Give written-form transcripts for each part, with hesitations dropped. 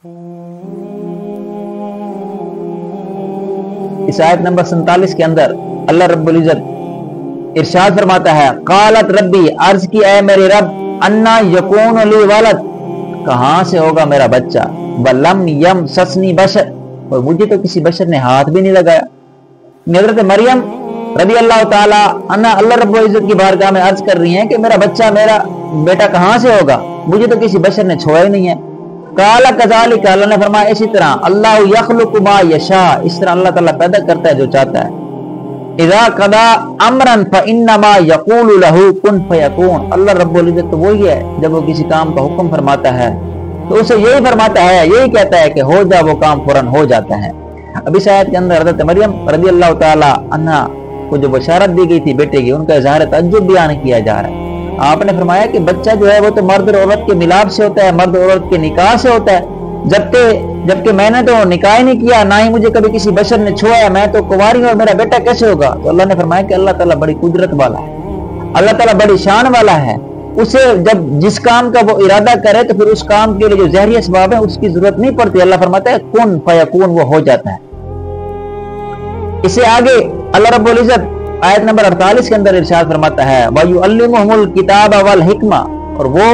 اس آیت نمبر 47 کے اندر اللہ رب العزت ارشاد فرماتا ہے قالت ربی، عرض کی اے میرے رب، انا یکون لی ولد، کہاں سے ہوگا میرا بچہ، ولم یمسسنی بشر، اور مجھے تو کسی بشر نے ہاتھ بھی نہیں لگایا۔ حضرت مریم رضی اللہ تعالی عنہ اللہ رب العزت کی بارگاہ میں عرض کر رہی ہیں کہ میرا بچہ، میرا بیٹا کہاں سے ہوگا، مجھے تو کسی بشر نے چھوڑا ہی نہیں ہے۔ قال کذالک، اللہ نے فرمایا اسی طرح، اللہ یخلق ما یشاء، اس طرح اللہ تعالیٰ پیدا کرتا ہے جو چاہتا ہے۔ اذا قضا امرا فانما یقول له کن فیکون، اللہ رب العزت تو وہی ہے جب وہ کسی کام کا حکم فرماتا ہے تو اسے یہی فرماتا ہے، یہی کہتا ہے کہ ہو جا، وہ کام فوراً ہو جاتا ہے۔ اب اس آیت کے اندر حضرت مریم رضی اللہ تعالی عنہا کو جو بشارت دی گئی تھی بیٹے کی، ان کا اظہار تعجب بیان کیا جا رہا ہے۔ آپ نے فرمایا کہ بچہ جو ہے وہ تو مرد اور عورت کے ملاپ سے ہوتا ہے، مرد اور عورت کے نکاح سے ہوتا ہے، جبکہ میں نے تو نکاح نہیں کیا، نہ ہی مجھے کبھی کسی بشر نے چھویا، میں تو کنواری ہوں، اور میرا بیٹا کیسے ہوگا؟ تو اللہ نے فرمایا کہ اللہ تعالیٰ بڑی قدرت والا ہے، اللہ تعالیٰ بڑی شان والا ہے، اسے جب جس کام کا وہ ارادہ کرے تو پھر اس کام کے لیے جو ظاہری اسباب ہے اس کی ضرورت نہیں پڑتی، اللہ فرماتا ہے کن فیکون، وہ ہو جاتا ہے۔ اسے آگے اللہ رب العزت آیت نمبر 48 کے اندر ارشاد فرماتا ہے وَيُعَلِّمُهُمُ الْكِتَابَ وَالْحِكْمَةَ، اور وہ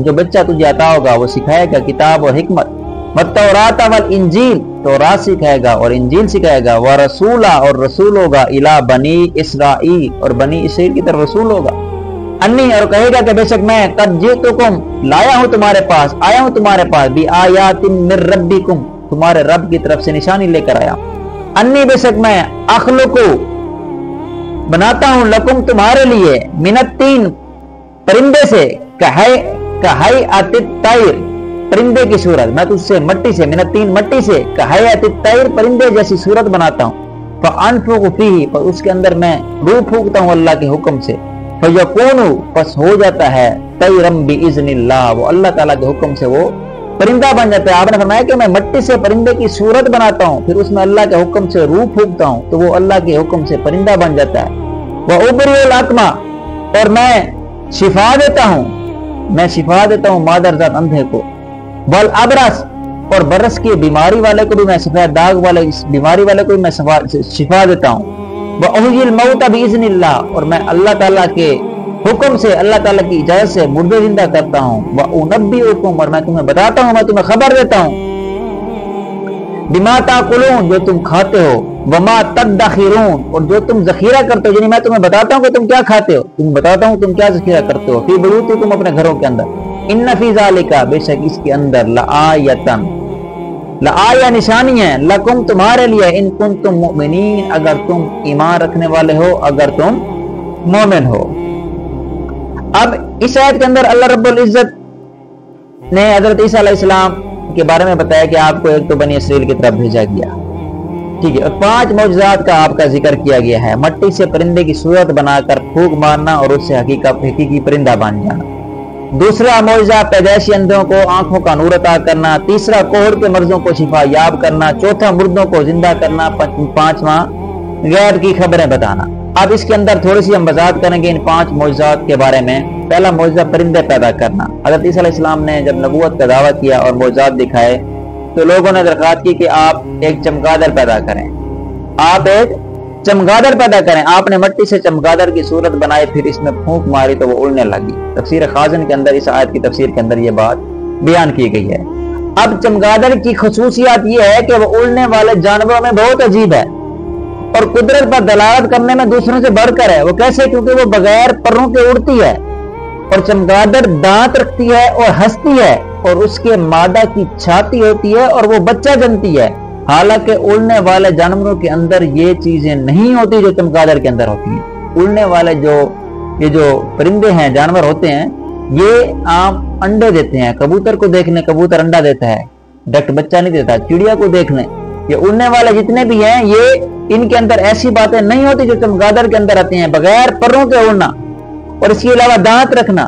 جو بچہ تجھے عطا ہوگا وہ سکھائے گا کتاب اور حکمت، وَالتَّوْرَاةَ وَالْإِنْجِيلَ، تورات سکھائے گا اور انجیل سکھائے گا، وَرَسُولًا، اور رسول ہوگا، إِلَى بنی اسرائیل، اور بنی اسرائیل کی طرف رسول ہوگا، انی، اور کہے گا کہ بے شک میں قد جئتکم، لایا ہوں تمہارے پاس، آیا ہوں تمہارے پاس، بِآیَاتٍ مِّن رَبِّکُم، تمہارے رب کی طرف سے نشانی لے کر آیا ہوں، انی، بے شک میں، اخلق، بناتا ہوں، لکم، تمہارے لیے، من الطین، پرندے سے، کہیئۃ الطیر، پرندے کی صورت، میں تجھ سے مٹی سے، من الطین، مٹی سے، کہیئۃ الطیر، پرندے جیسی صورت بناتا ہوں، فانفخ فیہ، پر اس کے اندر میں روح پھونکتا ہوں اللہ کے حکم سے، فیکون، پس ہو جاتا ہے، طیرا باذن اللہ، وہ اللہ تعالیٰ کے حکم سے وہ پرندہ بن جاتا ہے۔ آپ نے فرمایا کہ میں مٹی سے پرندے کی صورت بناتا ہوں، پھر اس میں اللہ کے حکم سے روح پھونکتا ہوں تو وہ اللہ کے حکم سے پرندہ بن جاتا ہے۔ وَأُبْرِئُ الْأَكْمَحَ، اور میں شفا دیتا ہوں مادر ذات اندھے کو، وَالْأَبْرَصَ، اور برس کی بیماری والے کو بھی میں، سفید داغ والے اس بیماری والے کو بھی میں شفا دیتا ہوں، وَأُحْيِي الْمَوْتَ بِإِذْنِ اللَّهِ، اور میں اللہ تعالیٰ کے حکم سے، اللہ تعالیٰ کی اجازت سے مردے زندہ کرتا ہوں، وَأُنَبِّئُكُمْ، اور میں تمہیں بتاتا ہوں، میں تمہیں خبر دیتا ہوں، بِمَا تَأْكُلُونَ، جو تم کھاتے ہو، وَمَا تَدَّخِرُونَ، اور جو تم ذخیرہ کرتے ہو، یعنی میں تمہیں بتاتا ہوں کہ تم کیا کھاتے ہو، تم بتاتا ہوں تم کیا ذخیرہ کرتے ہو، فِي بُيُوتِكُمْ، اپنے گھروں کے اندر، إِنَّ فِي ذَلِكَ، بے شک اس کے اندر، لآیہ، نشانی ہے، لکم، تمہارے لیے، ان کنتم مؤمنین، اگر تم ایمان رکھنے والے ہو، اگر تم مومن ہو۔ اب اس آیت کے اندر اللہ رب العزت نے حضرت عیسیٰ علیہ السلام کے بارے میں بتایا کہ آپ کو ایک تو بنی اسرائیل کی طرف بھیجا گیا، ٹھیک ہے، اور 5 معجزات کا آپ کا ذکر کیا گیا ہے، مٹی سے پرندے کی صورت بنا کر پھونک مارنا اور اس سے حقیقی پرندہ بن جانا، دوسرا معجزہ پیدائشی اندھوں کو آنکھوں کا نور عطا کرنا، تیسرا کوہڑ کے مرضوں کو شفا یاب کرنا، چوتھا مردوں کو زندہ کرنا، 5واں غیب کی خبریں بتانا۔ اب اس کے اندر تھوڑی سی ہم وضاحت کریں گے ان 5 معجزات کے بارے میں۔ پہلا معجزہ پرندے پیدا کرنا، حضرت عیسیٰ علیہ السلام نے جب نبوت کا دعویٰ کیا اور معجزات دکھائے تو لوگوں نے درخواست کی کہ آپ ایک چمگادڑ پیدا کریں، آپ ایک چمگادڑ پیدا کریں۔ آپ نے مٹی سے چمگادڑ کی صورت بنائی، پھر اس میں پھونک ماری تو وہ اڑنے لگی۔ تفسیر خازن کے اندر، اس آیت کی تفسیر کے اندر یہ بات بیان کی گئی ہے۔ اب چمگادڑ کی خصوصیات یہ ہے کہ وہ اڑنے والے جانوروں میں بہت عجیب ہے اور قدرت پر دلالت کرنے میں دوسروں سے بڑھ کر ہے۔ وہ کیسے؟ کیونکہ وہ بغیر پروں کے اڑتی ہے، اور چمگادڑ دانت رکھتی ہے اور ہنستی ہے، اور اس کے مادہ کی چھاتی ہوتی ہے اور وہ بچہ جنتی ہے، حالانکہ اڑنے والے جانوروں کے اندر یہ چیزیں نہیں ہوتی جو چمگادڑ کے اندر ہوتی ہیں۔ اڑنے والے یہ جو پرندے ہیں، جانور ہوتے ہیں، یہ عام انڈے دیتے ہیں۔ کبوتر کو دیکھ لیں، کبوتر انڈا دیتا ہے، ڈکٹ بچہ نہیں دیتا۔ چڑیا کو دیکھ لیں، یہ اڑنے والے جتنے بھی ہیں، یہ ان کے اندر ایسی باتیں نہیں ہوتی جو چمگادڑ کے اندر آتی ہیں، بغیر پروں کے اڑنا، اور اس کے علاوہ دانت رکھنا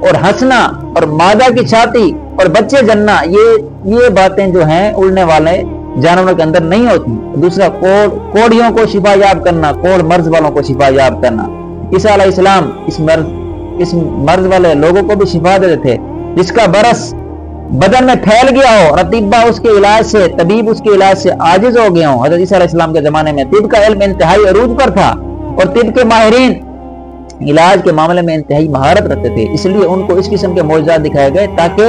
اور ہنسنا اور مادہ کی چھاتی اور بچے جننا، یہ باتیں جو ہیں اڑنے والے جانوروں کے اندر نہیں ہوتی۔ دوسرا کوڑیوں کو شفا یاب کرنا، کوڑ مرض والوں کو شفا یاب کرنا۔ عیسیٰ علیہ السلام اس مرض والے لوگوں کو بھی شفا دیتے تھے، جس کا برس بدن میں پھیل گیا ہو اور طبیب اس کے علاج سے عاجز ہو گئے ہوں۔ حضرت عیسیٰ علیہ السلام کے زمانے میں طب کا علم انتہائی عروج پر تھا اور طب کے ماہرین علاج کے معاملے میں انتہائی مہارت رکھتے تھے، اس لیے ان کو اس قسم کے معجزات دکھائے گئے تاکہ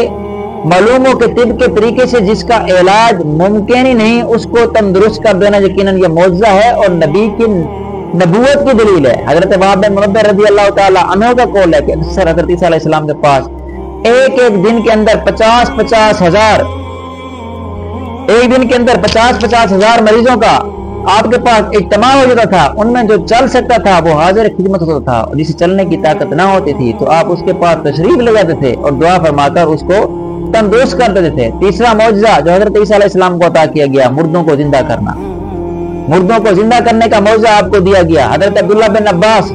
معلوم ہو کہ طب کے طریقے سے جس کا علاج ممکن ہی نہیں اس کو تندرست کر دینا یقیناً یہ معجزہ ہے اور نبی کی نبوت کی دلیل ہے۔ حضرت وہب بن منبہ رضی اللہ تعالی عنہ کا قول ہے کہ اکثر حضرت عیسیٰ علیہ السلام کے پاس ایک دن کے اندر 50 ہزار مریضوں کا آپ کے پاس اجتماع ہو جاتا تھا، ان میں جو چل سکتا تھا وہ حاضر خدمت ہوتا تھا، اور جسے چلنے کی طاقت نہ ہوتی تھی تو آپ اس کے پاس تشریف لے جاتے تھے اور دعا فرما کر اس کو تندرست کر دیتے تھے۔ تیسرا معجزہ جو حضرت عیسیٰ علیہ السلام کو عطا کیا گیا، مردوں کو زندہ کرنا، مردوں کو زندہ کرنے کا معجزہ آپ کو دیا گیا۔ حضرت عبداللہ بن عباس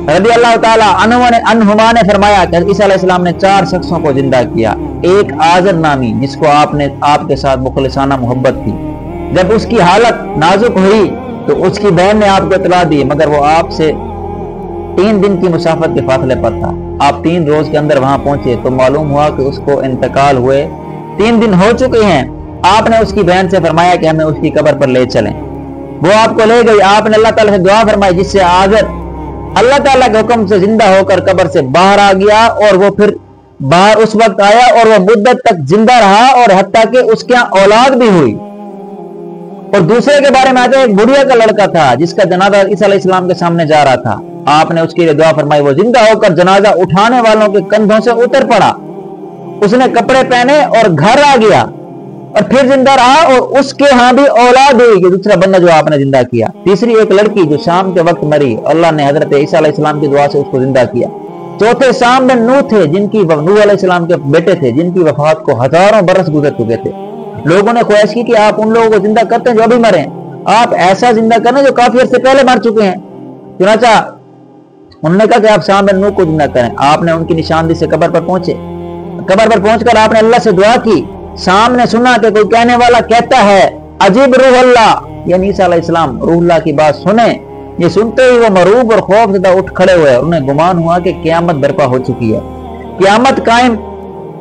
رضی اللہ تعالی عنہما نے فرمایا کہ عیسیٰ علیہ السلام نے 4 شخصوں کو زندہ کیا۔ ایک آذر نامی جس کو آپ کے ساتھ مخلصانہ محبت تھی، جب اس کی حالت نازک ہوئی تو اس کی بہن نے آپ کو اطلاع دی، مگر وہ آپ سے 3 دن کی مسافت کے فاصلے پر تھا۔ آپ 3 روز کے اندر وہاں پہنچے تو معلوم ہوا کہ اس کو انتقال ہوئے 3 دن ہو چکے ہیں۔ آپ نے اس کی بہن سے فرمایا کہ ہمیں اس کی قبر پر لے چلیں، وہ آپ کو لے گئی۔ آپ نے اللہ تعالیٰ سے دعا فرمائی جس سے آذر اللہ تعالیٰ کے حکم سے زندہ ہو کر قبر سے باہر آ گیا، اور وہ پھر باہر اس وقت آیا اور وہ مدت تک زندہ رہا، اور حتیٰ کہ اس کے اولاد بھی ہوئی۔ اور دوسرے کے بارے میں آتا ہے ایک بڑھیا کا لڑکا تھا جس کا جنازہ عیسیٰ علیہ السلام کے سامنے جا رہا تھا، آپ نے اس کے لیے دعا فرمائی، وہ زندہ ہو کر جنازہ اٹھانے والوں کے کندھوں سے اتر پڑا، اس نے کپڑے پہنے اور گھر آ گیا اور پھر زندہ رہا، اور اس کے ہاں بھی اولاد ہوئی کہ دوسرا بندہ جو آپ نے زندہ کیا۔ تیسری ایک لڑکی جو شام کے وقت مری، اللہ نے حضرت عیسیٰ علیہ السلام کی دعا سے اس کو زندہ کیا۔ چوتھے سام بن نوح تھے نوح علیہ السلام کے بیٹے تھے جن کی وفات کو ہزاروں برس گزر چکے تھے۔ لوگوں نے خواہش کی کہ آپ ان لوگوں کو زندہ کرتے ہیں جو ابھی مرے ہیں، آپ ایسا زندہ کریں جو کافی عرصے پہلے مر چکے ہیں۔ چنانچہ انہوں نے کہا کہ آپ سام بن نوح کو زندہ کریں۔ آپ نے ان کی نشاندہی سے قبر پر پہنچے، قبر پر پہنچ کر آپ نے اللہ سے دعا کی۔ سام نے سنا کہ کوئی کہنے والا کہتا ہے عجیب روح اللہ، یعنی عیسیٰ علیہ السلام روح اللہ کی بات سنیں۔ یہ سنتے ہی وہ مروب اور خوف زدہ اٹھ کھڑے ہوئے، انہیں گمان ہوا کہ قیامت برپا ہو چکی ہے، قیامت قائم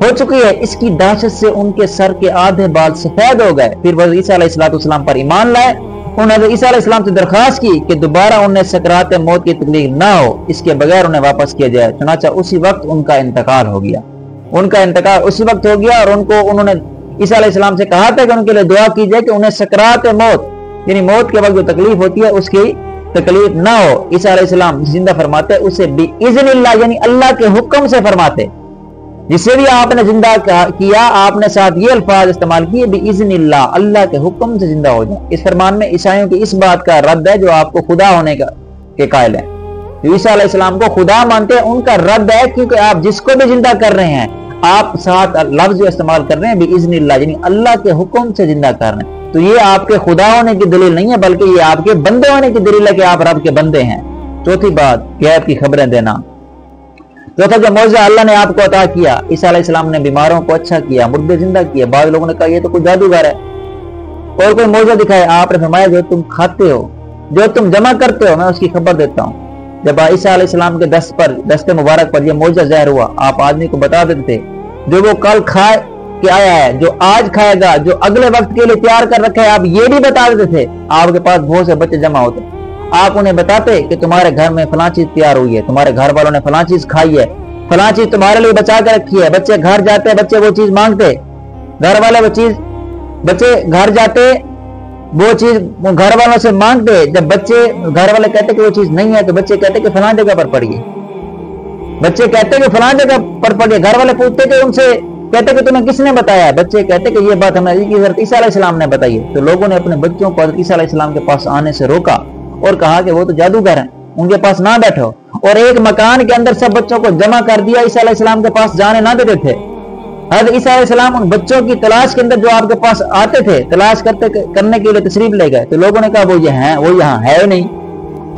ہو چکی ہے۔ اس کی دہشت سے ان کے سر کے آدھے بال سفید ہو گئے۔ پھر وہ عیسیٰ علیہ السلام پر ایمان لائے۔ انہوں نے عیسیٰ علیہ السلام سے درخواست کی کہ دوبارہ انہیں سکرات موت کی تکلیف نہ ہو، اس کے بغیر انہیں واپس کیا جائے۔ چنانچہ اسی وقت ان کا انتقال ہو گیا، ان کا انتقال اسی وقت ہو گیا، اور انہوں نے عیسیٰ علیہ السلام سے کہا تھا کہ ان کے لیے دعا کی جائے کہ انہیں سکرات موت یعنی موت کے وقت جو تکلیف ہوتی ہے اس کی تکلیف نہ ہو۔ عیسیٰ علیہ السلام زندہ فرماتے اسے بِإِذْنِ اللہ یعنی اللہ کے حکم سے فرماتے، جسے بھی آپ نے زندہ کیا آپ نے ساتھ یہ الفاظ استعمال کیے بِإِذْنِ اللہ، اللہ کے حکم سے زندہ ہو جائے۔ اس فرمان میں عیسائیوں کی اس بات کا رد ہے جو آپ کو خدا ہونے کے قائل ہیں، جو عیسیٰ علیہ السلام کو خدا مانتے ہیں ان کا رد ہے، کیونکہ آپ جس کو بھی زندہ کر رہے ہیں آپ ساتھ لفظ جو استعمال کر رہے ہیں بِإِذْنِ اللہ یعنی اللہ کے حکم سے زندہ کر رہے ہیں، تو یہ آپ کے خدا ہونے کی دلیل نہیں ہے بلکہ یہ آپ کے بندے ہونے کی دلیل ہے کہ آپ رب کے بندے ہیں۔ چوتھی بات غیب کی خبریں دینا۔ چوتھا جو معجزہ اللہ نے آپ کو عطا کیا، عیسیٰ علیہ السلام نے بیماروں کو اچھا کیا، مردے زندہ کیے۔ بعض لوگوں نے کہا یہ تو کوئی جادوگر ہے، اور کوئی معجزہ دکھائے۔ آپ نے فرمایا جو تم کھاتے ہو، جو تم جمع کرتے ہو، میں اس کی خبر دیتا ہوں۔ جب عیسیٰ علیہ السلام کے دست مبارک پر یہ معجزہ ظاہر ہوا، آپ آدمی کو بتا دیتے تھے جو وہ کل کھائے کہ آیا ہے، جو آج کھائے گا، جو اگلے وقت کے لیے تیار کر رکھا ہے، آپ یہ بھی بتا دیتے تھے۔ آپ کے پاس بہت سے بچے جمع ہوتے، آپ انہیں بتاتے کہ تمہارے گھر میں فلاں چیز تیار ہوئی ہے، تمہارے گھر والوں نے فلاں چیز کھائی ہے، فلاں چیز تمہارے لیے بچا کے رکھی ہے۔ بچے گھر جاتے، بچے وہ چیز مانگتے، گھر والے وہ چیز، بچے گھر جاتے وہ چیز گھر والوں سے مانگتے۔ جب بچے گھر والے کہتے کہ وہ چیز نہیں ہے تو بچے کہتے کہ فلاں جگہ پر پڑی ہے، بچے کہتے کہ فلاں جگہ پر پڑی ہے۔ گھر والے پوچھتے کہ ان سے، کہتے کہ تمہیں کس نے بتایا؟ بچے کہتے کہ یہ بات ہمیں حضرت عیسیٰ علیہ السلام نے بتائی ہے۔ تو لوگوں نے اپنے بچوں کو حضرت عیسیٰ علیہ السلام کے پاس آنے سے روکا اور کہا کہ وہ تو جادوگر ہیں، ان کے پاس نہ بیٹھو، اور ایک مکان کے اندر سب بچوں کو جمع کر دیا۔ عیسیٰ علیہ السلام کے پاس جانے نہ دیتے تھے۔ حضرت عیسیٰ علیہ السلام ان بچوں کی تلاش کے اندر جو آپ کے پاس آتے تھے، تلاش کرنے کے لیے تشریف لے گئے، تو لوگوں نے کہا وہ یہاں ہے نہیں۔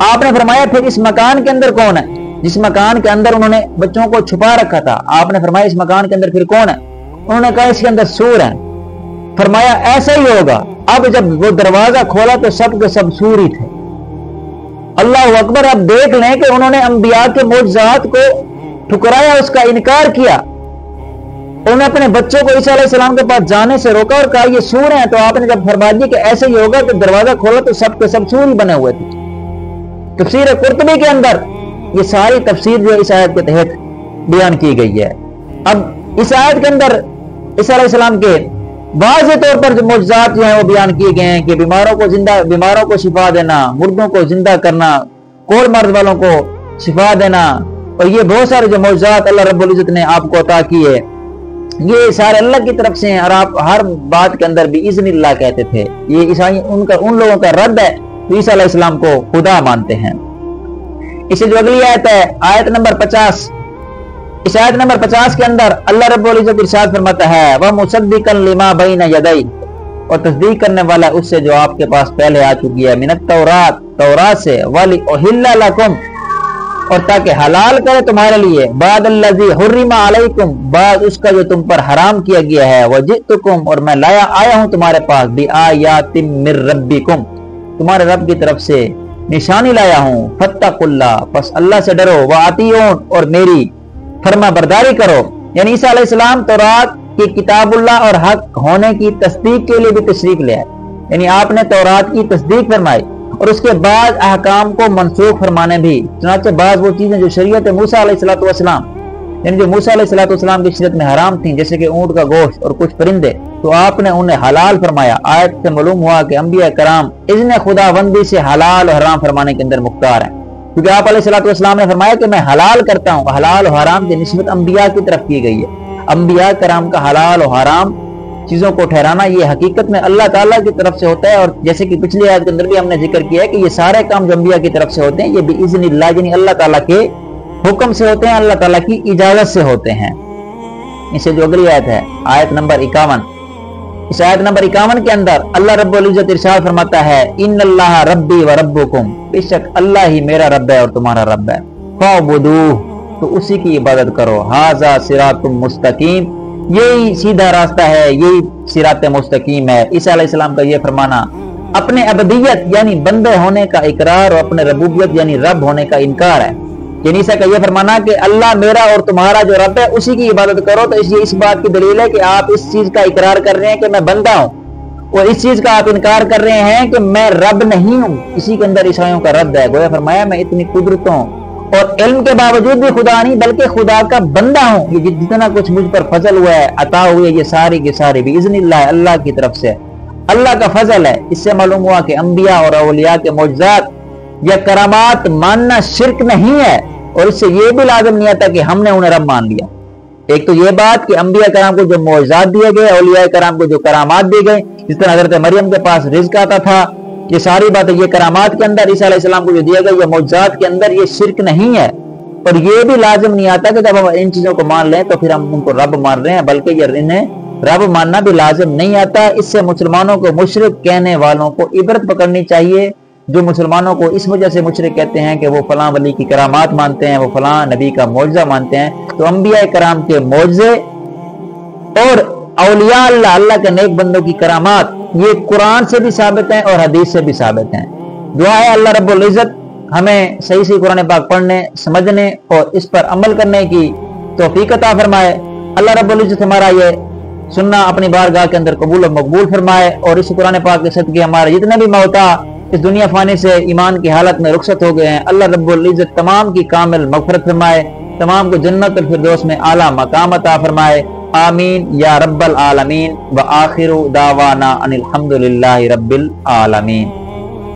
آپ نے فرمایا پھر اس مکان کے اندر کون ہے؟ جس مکان کے اندر انہوں نے بچوں کو چھپا رکھا تھا، آپ نے فرمایا اس مکان کے اندر پھر کون ہے؟ انہوں نے کہا اس کے اندر سور ہیں۔ فرمایا ایسا ہی ہوگا۔ اب جب وہ دروازہ کھولا تو سب کے سب سور ہی تھے۔ اللہ اکبر! اب دیکھ لیں کہ انہوں نے انبیاء کے معجزات کو ٹھکرایا، اس کا انکار کیا، انہوں نے اپنے بچوں کو عیسیٰ علیہ السلام کے پاس جانے سے روکا اور کہا یہ سور ہیں، تو آپ نے جب فرما دیا کہ ایسے ہی ہوگا تو دروازہ کھولا تو سب کے سب سور ہی بنے ہوئے تھے۔ تفسیر قرطبی کے اندر یہ ساری تفسیر جو اس آیت کے تحت بیان کی گئی ہے۔ اب اس آیت کے اندر عیسیٰ علیہ السلام کے واضح طور پر جو معجزات جو ہیں وہ بیان کیے گئے ہیں کہ بیماروں کو شفا دینا، مردوں کو زندہ کرنا، کوڑ مرض والوں کو شفا دینا، اور یہ بہت سارے جو معجزات اللہ رب العزت نے آپ کو عطا کیے یہ سارے اللہ کی طرف سے ہیں، اور آپ ہر بات کے اندر بھی اذن اللہ کہتے تھے۔ یہ عیسائی ان لوگوں کا رد ہے جو عیسیٰ علیہ السلام کو خدا مانتے ہیں۔ اسے جو اگلی آیت ہے آیت نمبر 50، اس آیت نمبر 50 کے اندر اللہ رب العزت ارشاد فرماتا ہے وَمُصَدِّقًا لِمَا بَيْنَ يَدَيْهِ، اور تصدیق کرنے والا اس سے جو آپ کے پاس پہلے آ چکی ہے، من التورات، تورات سے، وَلِأُحِلَّ لَكُمْ، اور تاکہ حلال کرے تمہارے لیے، بعد الذی حرم علیکم، بعد اس کا جو تم پر حرام کیا گیا ہے، وجئتکم، اور میں آیا ہوں تمہارے پاس، بآیات من ربکم، تمہارے رب کی طرف سے نشانی لایا ہوں، فاتقوا اللہ، پس اللہ سے ڈرو، وَأَطِیعُونِ، اور میری فرما برداری کرو۔ یعنی عیسیٰ علیہ السلام تورات کی کتاب اللہ اور حق ہونے کی تصدیق کے لیے بھی تشریف لے آئے، یعنی آپ نے تورات کی تصدیق فرمائی اور اس کے بعد احکام کو منسوخ فرمانے بھی، چنانچہ بعض وہ چیزیں جو شریعت موسیٰ علیہ السلام یعنی جو موسیٰ علیہ السلام کی شریعت میں حرام تھیں، جیسے کہ اونٹ کا گوشت اور کچھ پرندے، تو آپ نے انہیں حلال فرمایا۔ آیت سے معلوم ہوا کہ انبیاء کرام اذن خداوندی سے حلال اور حرام فرمانے کے اندر مختار ہیں، کیونکہ آپ علیہ السلام نے فرمایا کہ میں حلال کرتا ہوں۔ حلال و حرام کی نسبت انبیاء کی طرف کی گئی ہے۔ انبیاء کرام کا حلال و حرام چیزوں کو ٹھہرانا یہ حقیقت میں اللہ تعالیٰ کی طرف سے ہوتا ہے، اور جیسے کہ پچھلی آیت کے اندر بھی ہم نے ذکر کیا ہے کہ یہ سارے کام جو انبیاء کی طرف سے ہوتے ہیں یہ بِإِذْنِ اللہ، یعنی اللہ تعالیٰ کے حکم سے ہوتے ہیں، اللہ تعالیٰ کی اجازت سے ہوتے ہیں۔ اسے جو اگلی آیت ہے آیت نمبر 51، اس آیت نمبر 51 کے اندر اللہ رب العزت ارشاد فرماتا ہے ان اللہ ربی و ربکم، بے شک اللہ ہی میرا رب ہے اور تمہارا رب ہے، فاعبدوہ، تو اسی کی عبادت کرو، ھذا صراط مستقیم، یہی سیدھا راستہ ہے، یہی صراط مستقیم ہے۔ عیسیٰ علیہ السلام کا یہ فرمانا اپنے عبدیت یعنی بندے ہونے کا اقرار اور اپنے ربوبیت یعنی رب ہونے کا انکار ہے۔ یعنی عیسیٰ کا یہ فرمانا کہ اللہ میرا اور تمہارا جو رب ہے اسی کی عبادت کرو، تو اس بات کی دلیل ہے کہ آپ اس چیز کا اقرار کر رہے ہیں کہ میں بندہ ہوں، اور اس چیز کا آپ انکار کر رہے ہیں کہ میں رب نہیں ہوں۔ اسی کے اندر عیسائیوں کا رد ہے، گویا فرمایا میں اتنی قدرتوں اور علم کے باوجود بھی خدا نہیں بلکہ خدا کا بندہ ہوں، یہ جتنا کچھ مجھ پر فضل ہوا ہے، عطا ہوئے، یہ ساری کی ساری بھی اذن اللہ، اللہ کی طرف سے، اللہ کا فضل ہے۔ اس سے معلوم ہوا کہ انبیاء اور اولیاء کے معجزات یا کرامات ماننا شرک نہیں ہے، اور اس سے یہ بھی لازم نہیں آتا کہ ہم نے انہیں رب مان لیا۔ ایک تو یہ بات کہ انبیاء کرام کو جو معجزات دیے گئے، اولیاء کرام کو جو کرامات دی گئے، جس طرح حضرت مریم کے پاس رزق آتا تھا، یہ ساری باتیں یہ کرامات کے اندر، عیسیٰ علیہ السلام کو جو دیا گیا یہ معجزات کے اندر یہ شرک نہیں ہے، اور یہ بھی لازم نہیں آتا کہ جب ہم ان چیزوں کو مان لیں تو پھر ہم ان کو رب مان رہے ہیں، بلکہ یہ انہیں رب ماننا بھی لازم نہیں آتا۔ اس سے مسلمانوں کو مشرک کہنے والوں کو عبرت پکڑنی چاہیے، جو مسلمانوں کو اس وجہ سے مشرک کہتے ہیں کہ وہ فلاں ولی کی کرامات مانتے ہیں، وہ فلاں نبی کا معجزہ مانتے ہیں۔ تو انبیاء کرام کے معجزے اور اولیاء اللہ کے نیک بندوں کی کرامات یہ قرآن سے بھی ثابت ہیں اور حدیث سے بھی ثابت ہیں۔ دعا ہے اللہ رب العزت ہمیں صحیح قرآن پاک پڑھنے، سمجھنے اور اس پر عمل کرنے کی توفیق عطا فرمائے۔ اللہ رب العزت ہمارا یہ سننا اپنی بارگاہ کے اندر قبول و مقبول فرمائے، اور اس قرآن پاک کے صدقے ہمارے جتنے بھی موتا اس دنیا فانی سے ایمان کی حالت میں رخصت ہو گئے ہیں، اللہ رب العزت تمام کی کامل مغفرت فرمائے، تمام کو جنت الفردوس میں اعلیٰ مقام عطا فرمائے، آمین یا رب العالمین۔ وآخر دعوانا ان الحمد للہ رب العالمین۔